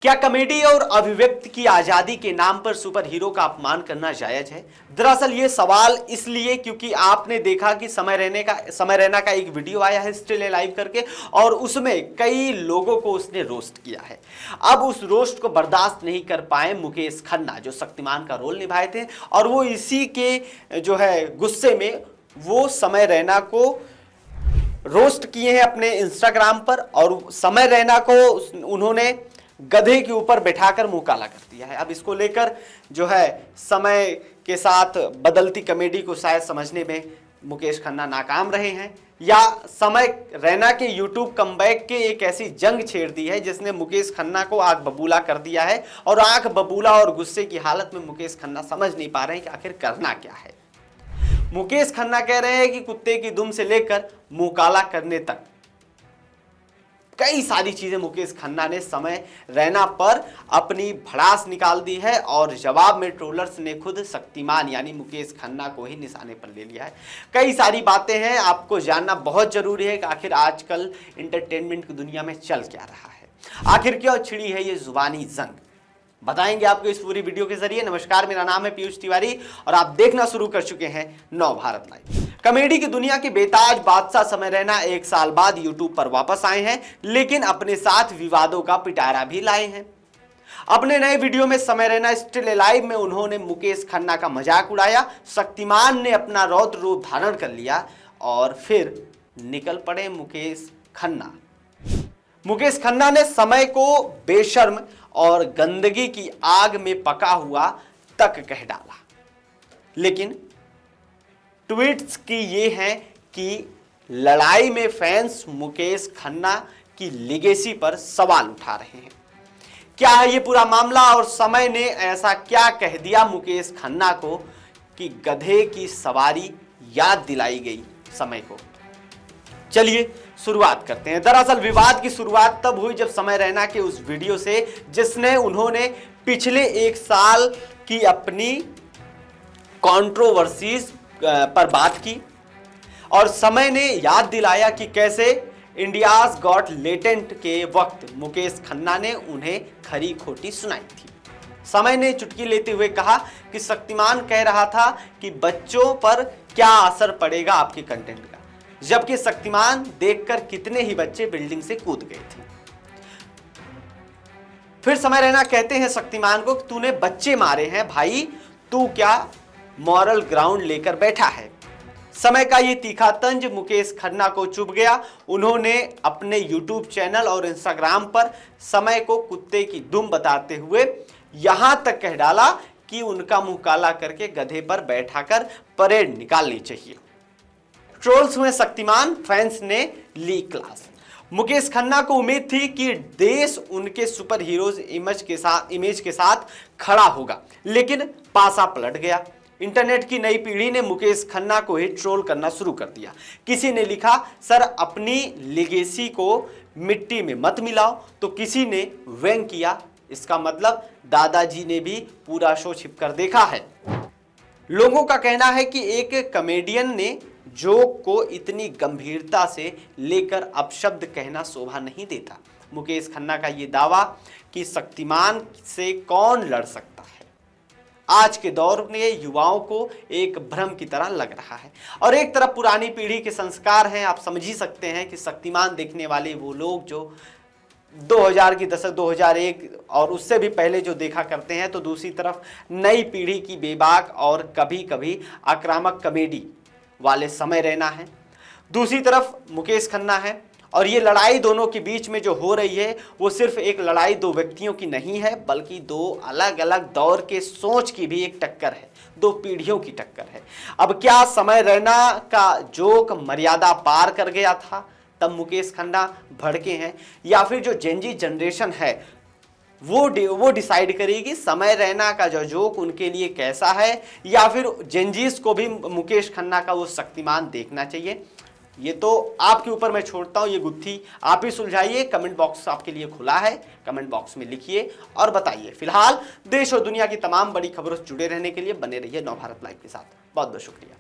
क्या कॉमेडी और अभिव्यक्ति की आजादी के नाम पर सुपर हीरो का अपमान करना जायज है? दरअसल ये सवाल इसलिए क्योंकि आपने देखा कि समय रैना का एक वीडियो आया है स्टिल लाइव करके, और उसमें कई लोगों को उसने रोस्ट किया है। अब उस रोस्ट को बर्दाश्त नहीं कर पाए मुकेश खन्ना, जो शक्तिमान का रोल निभाए थे, और वो इसी के जो है गुस्से में वो समय रैना को रोस्ट किए हैं अपने इंस्टाग्राम पर, और समय रैना को उन्होंने गधे के ऊपर बैठाकर मुंह काला कर दिया है। अब इसको लेकर जो है समय के साथ बदलती कॉमेडी को शायद समझने में मुकेश खन्ना नाकाम रहे हैं, या समय रैना के यूट्यूब कमबैक के एक ऐसी जंग छेड़ दी है जिसने मुकेश खन्ना को आंख बबूला कर दिया है, और आंख बबूला और गुस्से की हालत में मुकेश खन्ना समझ नहीं पा रहे हैं कि आखिर करना क्या है। मुकेश खन्ना कह रहे हैं कि कुत्ते की दुम से लेकर मुंह काला करने तक कई सारी चीजें मुकेश खन्ना ने समय रैना पर अपनी भड़ास निकाल दी है, और जवाब में ट्रोलर्स ने खुद शक्तिमान यानी मुकेश खन्ना को ही निशाने पर ले लिया है। कई सारी बातें हैं, आपको जानना बहुत जरूरी है कि आखिर आजकल एंटरटेनमेंट की दुनिया में चल क्या रहा है, आखिर क्यों छिड़ी है ये जुबानी जंग, बताएंगे आपको इस पूरी वीडियो के जरिए। नमस्कार, मेरा नाम है पीयूष तिवारी और आप देखना शुरू कर चुके हैं नव भारत लाइव। कॉमेडी की दुनिया के बेताज बादशाह समय रैना एक साल बाद यूट्यूब पर वापस आए हैं, लेकिन अपने साथ विवादों का पिटारा भी लाए हैं। अपने नए वीडियो में समय रैना स्टिल लाइव में उन्होंने मुकेश खन्ना का मजाक उड़ाया, शक्तिमान ने अपना रौद्र रूप धारण कर लिया और फिर निकल पड़े मुकेश खन्ना। मुकेश खन्ना ने समय को बेशर्म और गंदगी की आग में पका हुआ तक कह डाला, लेकिन ट्वीट्स की ये हैं कि लड़ाई में फैंस मुकेश खन्ना की लेगेसी पर सवाल उठा रहे हैं। क्या है ये पूरा मामला, और समय ने ऐसा क्या कह दिया मुकेश खन्ना को कि गधे की सवारी याद दिलाई गई समय को? चलिए शुरुआत करते हैं। दरअसल विवाद की शुरुआत तब हुई जब समय रैना के उस वीडियो से जिसने उन्होंने पिछले एक साल की अपनी कंट्रोवर्सीज पर बात की, और समय ने याद दिलाया कि कैसे इंडियाज गॉट लेटेंट के वक्त मुकेश खन्ना ने उन्हें खरी खोटी सुनाई थी। समय ने चुटकी लेते हुए कहा कि शक्तिमान कह रहा था कि बच्चों पर क्या असर पड़ेगा आपके कंटेंट का, जबकि शक्तिमान देखकर कितने ही बच्चे बिल्डिंग से कूद गए थे। फिर समय रैना कहते हैं शक्तिमान को, तूने बच्चे मारे हैं भाई, तू क्या मॉरल ग्राउंड लेकर बैठा है। समय का ये तीखा तंज मुकेश खन्ना को चुभ गया। उन्होंने अपने यूट्यूब चैनल और इंस्टाग्राम पर समय को कुत्ते की दुम बताते हुए यहां तक कह डाला कि उनका मुंह काला करके गधे पर बैठाकर परेड निकालनी चाहिए। ट्रोल्स हुए शक्तिमान, फैंस ने ली क्लास। मुकेश खन्ना को उम्मीद थी कि देश उनके सुपर हीरोज इमेज के साथ खड़ा होगा, लेकिन पासा पलट गया। इंटरनेट की नई पीढ़ी ने मुकेश खन्ना को ही ट्रोल करना शुरू कर दिया। किसी ने लिखा, सर अपनी लेगेसी को मिट्टी में मत मिलाओ, तो किसी ने व्यंग किया, इसका मतलब दादाजी ने भी पूरा शो छिपकर देखा है। लोगों का कहना है कि एक कॉमेडियन ने जोक को इतनी गंभीरता से लेकर अपशब्द कहना शोभा नहीं देता। मुकेश खन्ना का यह दावा कि शक्तिमान से कौन लड़ सकता है, आज के दौर में युवाओं को एक भ्रम की तरह लग रहा है, और एक तरफ पुरानी पीढ़ी के संस्कार हैं। आप समझ ही सकते हैं कि शक्तिमान देखने वाले वो लोग जो 2000 की दशक 2001 और उससे भी पहले जो देखा करते हैं, तो दूसरी तरफ नई पीढ़ी की बेबाक और कभी कभी आक्रामक कॉमेडी वाले समय रैना है, दूसरी तरफ मुकेश खन्ना है। और ये लड़ाई दोनों के बीच में जो हो रही है वो सिर्फ एक लड़ाई दो व्यक्तियों की नहीं है, बल्कि दो अलग अलग दौर के सोच की भी एक टक्कर है, दो पीढ़ियों की टक्कर है। अब क्या समय रैना का जोक मर्यादा पार कर गया था तब मुकेश खन्ना भड़के हैं, या फिर जो जेनजी जनरेशन है वो डिसाइड करेगी समय रैना का जो जोक उनके लिए कैसा है, या फिर जेनजीस को भी मुकेश खन्ना का वो शक्तिमान देखना चाहिए? ये तो आपके ऊपर मैं छोड़ता हूं, ये गुत्थी आप ही सुलझाइए। कमेंट बॉक्स आपके लिए खुला है, कमेंट बॉक्स में लिखिए और बताइए। फिलहाल देश और दुनिया की तमाम बड़ी खबरों से जुड़े रहने के लिए बने रहिए नव भारत लाइव के साथ। बहुत बहुत शुक्रिया।